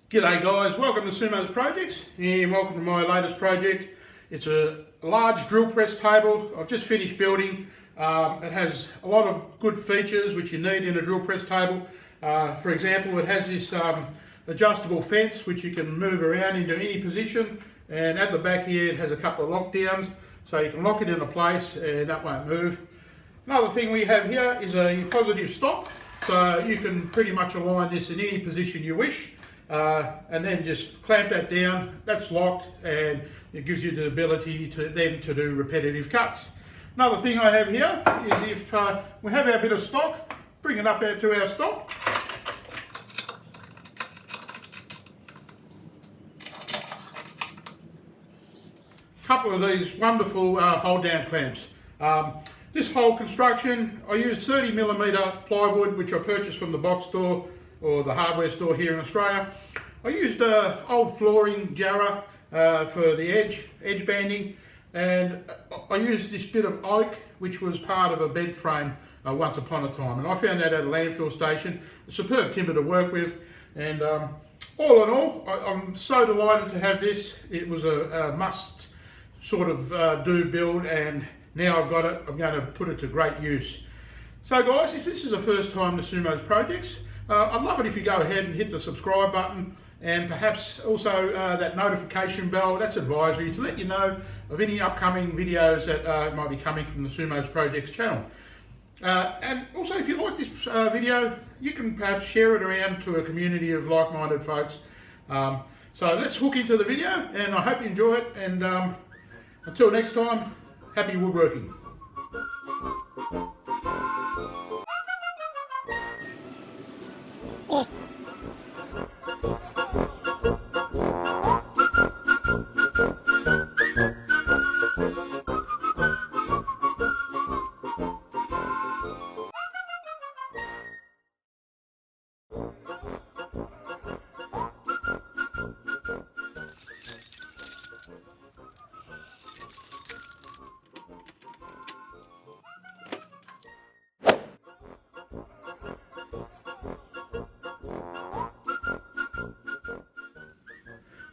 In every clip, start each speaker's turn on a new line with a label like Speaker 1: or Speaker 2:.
Speaker 1: G'day guys, welcome to Sumo's Projects and welcome to my latest project. It's a large drill press table I've just finished building. It has a lot of good features which you need in a drill press table. For example, it has this adjustable fence which you can move around into any position, and at the back here it has a couple of lockdowns so you can lock it into place and that won't move. Another thing we have here is a positive stop, so you can pretty much align this in any position you wish. And then just clamp that down. That's locked and it gives you the ability to do repetitive cuts. Another thing I have here is if we have our bit of stock, bring it up out to our stop. Couple of these wonderful hold down clamps. This whole construction, I used 30mm plywood which I purchased from the box store or the hardware store here in Australia. I used old flooring jarrah for the edge banding, and I used this bit of oak which was part of a bed frame once upon a time, and I found that at a landfill station. A superb timber to work with, and all in all I'm so delighted to have this. It was a must sort of do build, and now I've got it, I'm going to put it to great use. So guys, if this is the first time to Sumo's Projects, I'd love it if you go ahead and hit the subscribe button, and perhaps also that notification bell. That's advisory to let you know of any upcoming videos that might be coming from the Sumo's Projects channel. And also, if you like this video, you can perhaps share it around to a community of like-minded folks. So let's hook into the video, and I hope you enjoy it, and until next time, happy woodworking.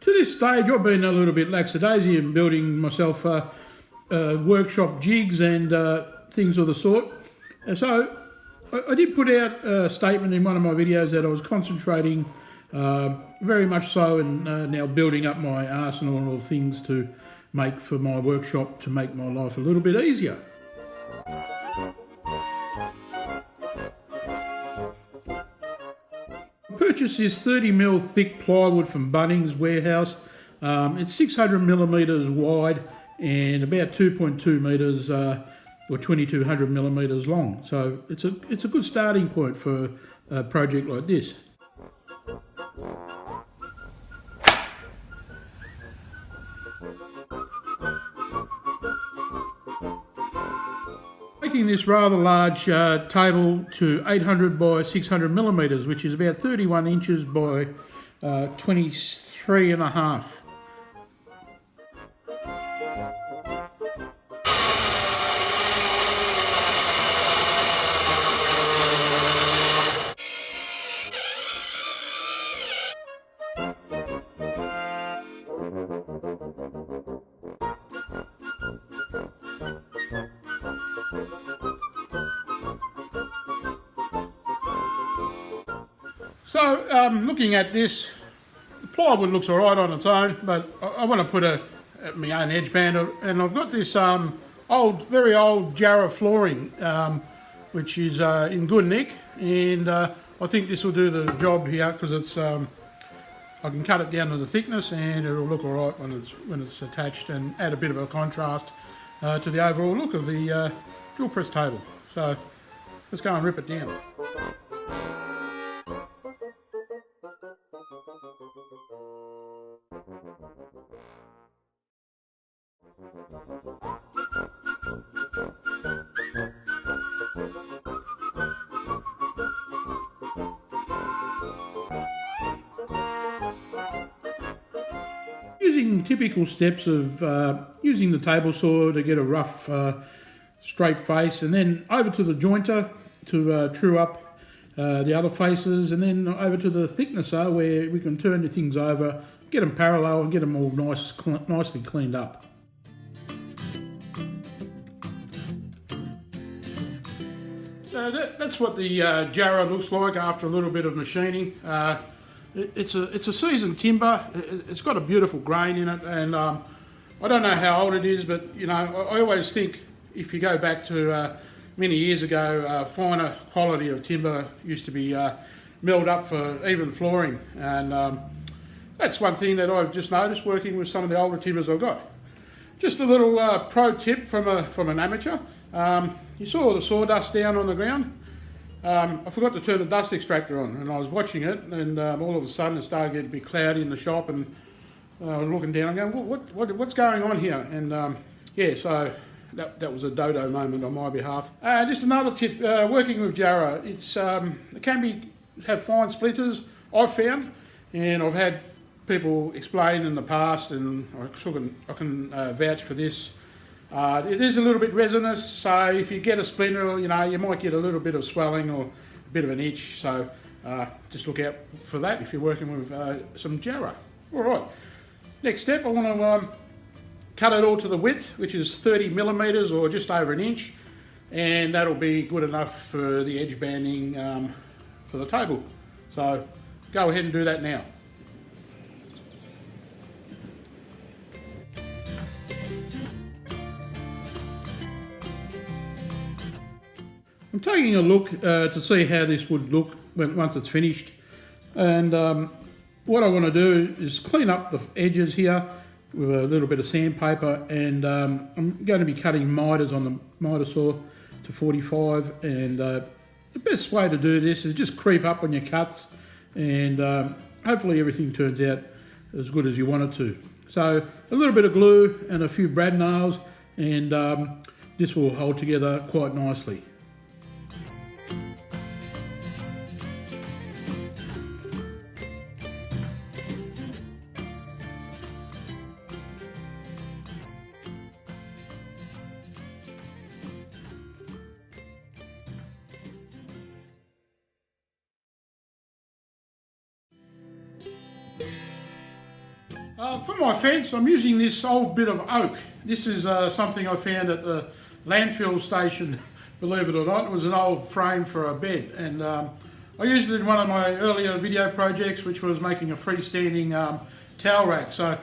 Speaker 1: To this stage, I've been a little bit lackadaisy in building myself workshop jigs and things of the sort. So I did put out a statement in one of my videos that I was concentrating very much so, and now building up my arsenal of things to make for my workshop to make my life a little bit easier. Purchased this 30mm thick plywood from Bunnings Warehouse. It's 600mm wide and about 2.2 metres or 2200mm long. So it's a good starting point for a project like this. Making this rather large table to 800 by 600mm, which is about 31 inches by 23.5. So looking at this, the plywood looks alright on its own, but I want to put my own edge band, and I've got this very old jarrah flooring which is in good nick, and I think this will do the job here because it's I can cut it down to the thickness and it'll look alright when it's attached, and add a bit of a contrast to the overall look of the drill press table. So let's go and rip it down. Using typical steps of using the table saw to get a rough straight face, and then over to the jointer to true up the other faces, and then over to the thicknesser where we can turn the things over, get them parallel and get them all nicely cleaned up. So that's what the Jarrah looks like after a little bit of machining. It's a seasoned timber. It's got a beautiful grain in it, and I don't know how old it is, but you know, I always think if you go back to many years ago, finer quality of timber used to be milled up for even flooring, and that's one thing that I've just noticed working with some of the older timbers I've got. Just a little pro tip from an amateur. You saw the sawdust down on the ground. I forgot to turn the dust extractor on, and I was watching it, and all of a sudden it started getting a bit cloudy in the shop, and looking down and going, what's going on here? And yeah, so that was a dodo moment on my behalf. Just another tip, working with Jarrah, it can have fine splinters, I've found, and I've had people explain in the past, and I can vouch for this. It is a little bit resinous, so if you get a splinter, you know, you might get a little bit of swelling or a bit of an itch, so just look out for that if you're working with some Jarrah. Alright, next step, I want to cut it all to the width, which is 30 millimeters or just over an inch, and that'll be good enough for the edge banding for the table. So go ahead and do that now. I'm taking a look to see how this would look once it's finished, and what I want to do is clean up the edges here with a little bit of sandpaper, and I'm going to be cutting miters on the miter saw to 45, and the best way to do this is just creep up on your cuts, and hopefully everything turns out as good as you want it to. So a little bit of glue and a few brad nails, and this will hold together quite nicely. For my fence, I'm using this old bit of oak. This is something I found at the landfill station, believe it or not. It was an old frame for a bed, and I used it in one of my earlier video projects, which was making a freestanding towel rack. So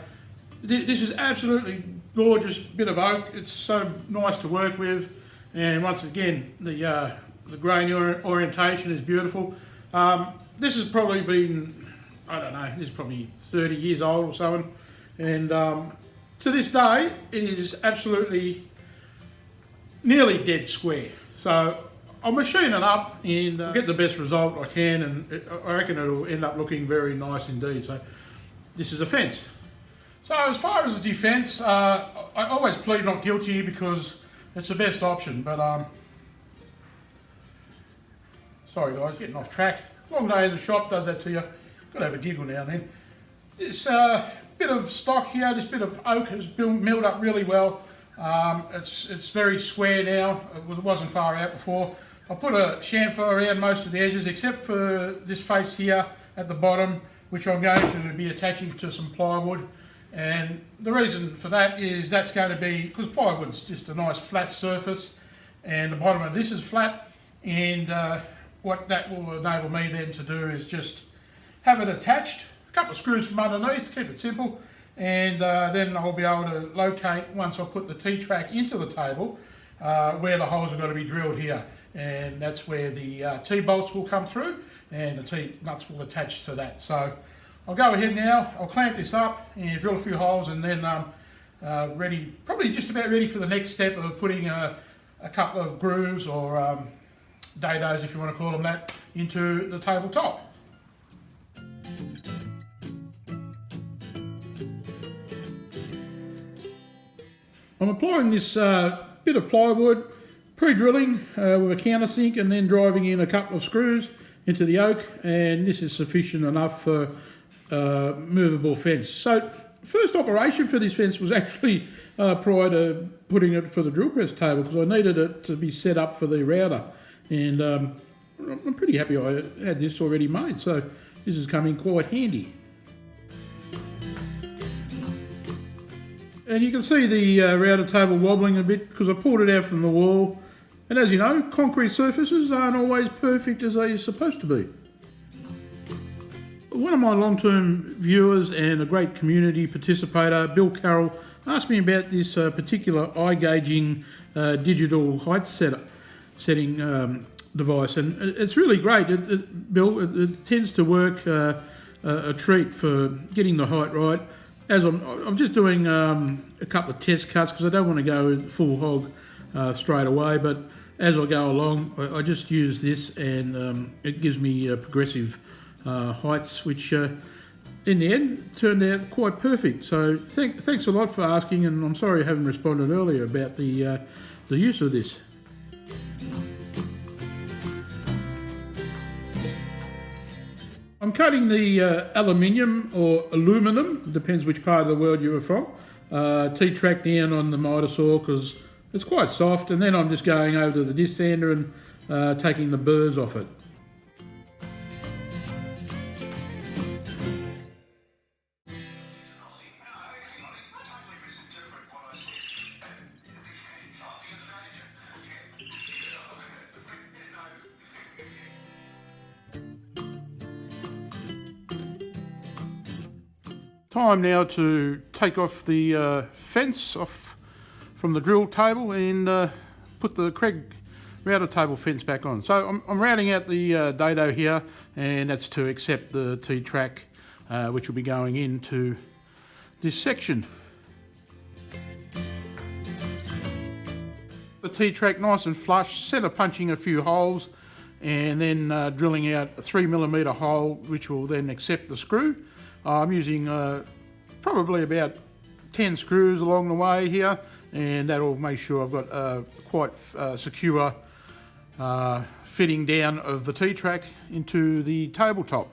Speaker 1: this is absolutely gorgeous bit of oak. It's so nice to work with, and once again, the grain orientation is beautiful. This has probably been, I don't know, this is probably 30 years old or so, and to this day it is absolutely nearly dead square. So I'll machine it up and get the best result I can, and I reckon it'll end up looking very nice indeed. So this is a fence. So as far as the defence, I always plead not guilty because it's the best option, but sorry guys, getting off track. Long day in the shop does that to you. Got to have a giggle now and then. This bit of stock here, this bit of oak has milled up really well. It's very square now. It wasn't far out before. I put a chamfer around most of the edges except for this face here at the bottom, which I'm going to be attaching to some plywood. And the reason for that is that's going to be, because plywood's just a nice flat surface, and the bottom of this is flat, and what that will enable me then to do is just have it attached, a couple of screws from underneath, keep it simple, and then I'll be able to locate, once I put the T-track into the table, where the holes are going to be drilled here, and that's where the T-bolts will come through and the T-nuts will attach to that. So I'll go ahead now, I'll clamp this up and drill a few holes, and then probably just about ready for the next step of putting a couple of grooves or dados, if you want to call them that, into the tabletop. I'm applying this bit of plywood, pre-drilling with a countersink, and then driving in a couple of screws into the oak, and this is sufficient enough for movable fence. So first operation for this fence was actually prior to putting it for the drill press table, because I needed it to be set up for the router, and I'm pretty happy I had this already made, so this has come in quite handy. And you can see the router table wobbling a bit because I pulled it out from the wall. And as you know, concrete surfaces aren't always perfect as they're supposed to be. One of my long-term viewers and a great community participator, Bill Carroll, asked me about this particular eye-gauging digital height setting device, and it's really great. Bill, it tends to work a treat for getting the height right. As I'm just doing a couple of test cuts because I don't want to go full hog straight away, but as I go along, I just use this, and it gives me progressive heights, which in the end turned out quite perfect. So thanks a lot for asking, and I'm sorry I haven't responded earlier about the use of this. I'm cutting the aluminium or aluminum, depends which part of the world you are from, T-track down on the miter saw because it's quite soft, and then I'm just going over to the disc sander and taking the burrs off it. Time now to take off the fence off from the drill table and put the Craig router table fence back on. So I'm routing out the dado here, and that's to accept the T-track which will be going into this section. The T-track nice and flush, centre punching a few holes, and then drilling out a 3mm hole which will then accept the screw. I'm using probably about 10 screws along the way here, and that'll make sure I've got quite secure fitting down of the T-track into the tabletop.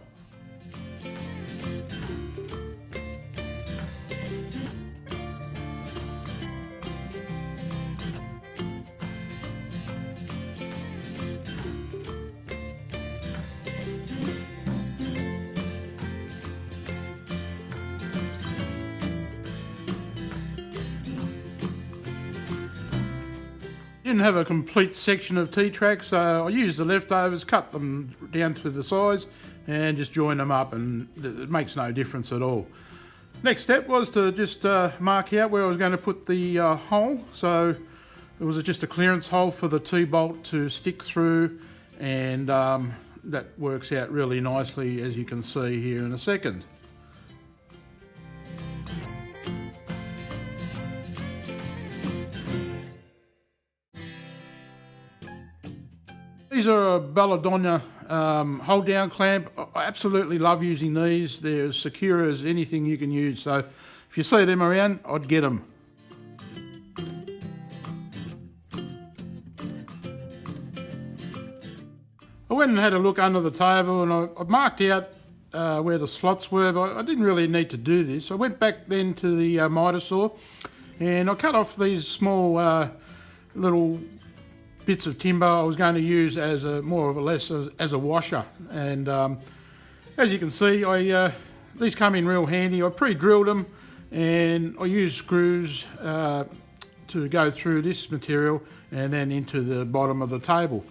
Speaker 1: Didn't have a complete section of T-track, so I used the leftovers, cut them down to the size and just join them up, and it makes no difference at all. Next step was to just mark out where I was going to put the hole. So it was just a clearance hole for the T-bolt to stick through, and that works out really nicely, as you can see here in a second. These are a Belladonna hold down clamp. I absolutely love using these. They're as secure as anything you can use. So if you see them around, I'd get them. I went and had a look under the table, and I marked out where the slots were, but I didn't really need to do this. I went back then to the miter saw, and I cut off these small little bits of timber I was going to use as a more or less as a washer, and as you can see, these come in real handy. I pre-drilled them, and I used screws to go through this material and then into the bottom of the table.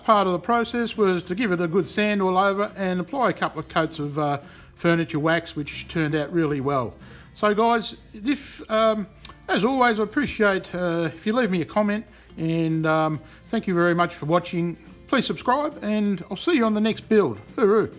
Speaker 1: Part of the process was to give it a good sand all over and apply a couple of coats of furniture wax, which turned out really well. So guys, as always, I appreciate if you leave me a comment, and thank you very much for watching. Please subscribe, and I'll see you on the next build. Hooroo!